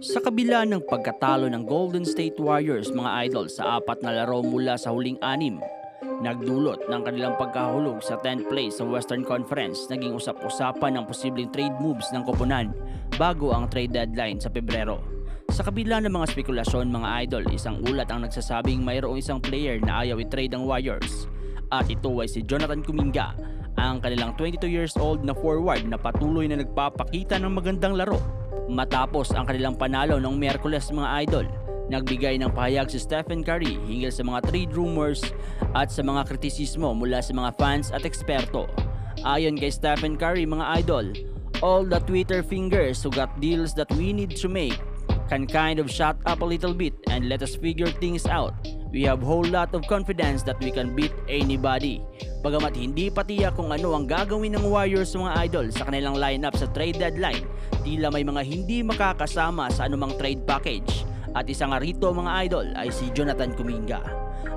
Sa kabila ng pagkatalo ng Golden State Warriors mga idol sa 4 na laro mula sa huling 6, nagdulot ng kanilang pagkahulog sa 10th place sa Western Conference, naging usap-usapan ng posibleng trade moves ng koponan bago ang trade deadline sa Pebrero. Sa kabila ng mga spekulasyon mga idol, isang ulat ang nagsasabing mayroong isang player na ayaw i-trade ang Warriors at ito ay si Jonathan Kuminga, ang kanilang 22 years old na forward na patuloy na nagpapakita ng magandang laro. Matapos ang kanilang panalo noong Miyerkules mga idol, nagbigay ng pahayag si Stephen Curry hinggil sa mga trade rumors at sa mga kritisismo mula sa mga fans at eksperto. Ayon kay Stephen Curry mga idol, all the Twitter fingers who got deals that we need to make can kind of shut up a little bit and let us figure things out. We have whole lot of confidence that we can beat anybody. Bagamat hindi pa tiyak kung ano ang gagawin ng Warriors mga idol sa kanilang lineup sa trade deadline, tila may mga hindi makakasama sa anumang trade package. At isa nga rito mga idol ay si Jonathan Kuminga.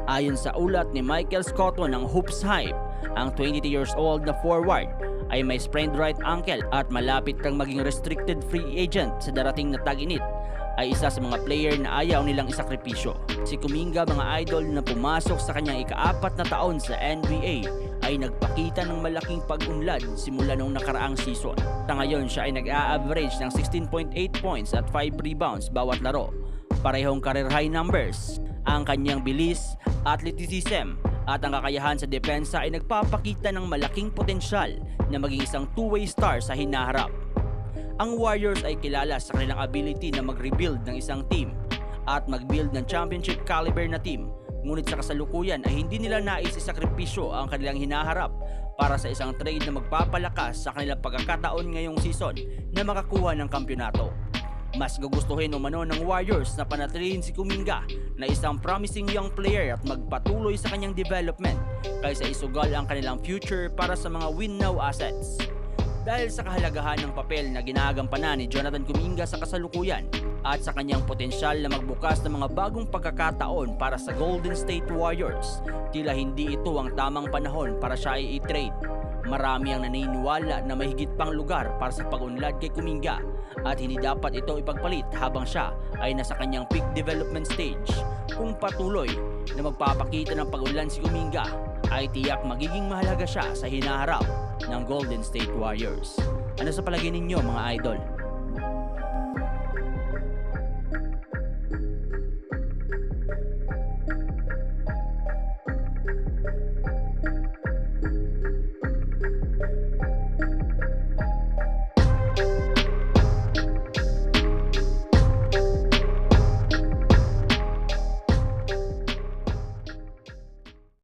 Ayon sa ulat ni Michael Scotto ng Hoops Hype, ang 22 years old na forward ay may sprained right ankle at malapit kang maging restricted free agent sa darating na tag-init, ay isa sa mga player na ayaw nilang isakripisyo. Si Kuminga mga idol na pumasok sa kanyang ika-4 na taon sa NBA ay nagpakita ng malaking pag-unlad simula noong nakaraang season. Sa ngayon siya ay nag-a-average ng 16.8 points at 5 rebounds bawat laro. Parehong career high numbers. Ang kanyang bilis, athleticism at ang kakayahan sa depensa ay nagpapakita ng malaking potensyal na maging isang two-way star sa hinaharap. Ang Warriors ay kilala sa kanilang ability na mag-rebuild ng isang team at mag-build ng championship caliber na team. Ngunit sa kasalukuyan ay hindi nila nais isakripisyo ang kanilang hinaharap para sa isang trade na magpapalakas sa kanilang pagkakataon ngayong season na makakuha ng kampyonato. Mas gugustuhin umano ng Warriors na panatilihin si Kuminga na isang promising young player at magpatuloy sa kanyang development kaysa isugal ang kanilang future para sa mga win-now assets. Dahil sa kahalagahan ng papel na ginagampanan ni Jonathan Kuminga sa kasalukuyan at sa kanyang potensyal na magbukas ng mga bagong pagkakataon para sa Golden State Warriors, tila hindi ito ang tamang panahon para siya ay i-trade. Marami ang naniniwala na may higit pang lugar para sa pag-unlad kay Kuminga at hindi dapat ito ipagpalit habang siya ay nasa kanyang peak development stage. Kung patuloy na magpapakita ng pag-unlad si Kuminga, ay tiyak magiging mahalaga siya sa hinaharap ng Golden State Warriors. Ano sa palagay ninyo mga idol?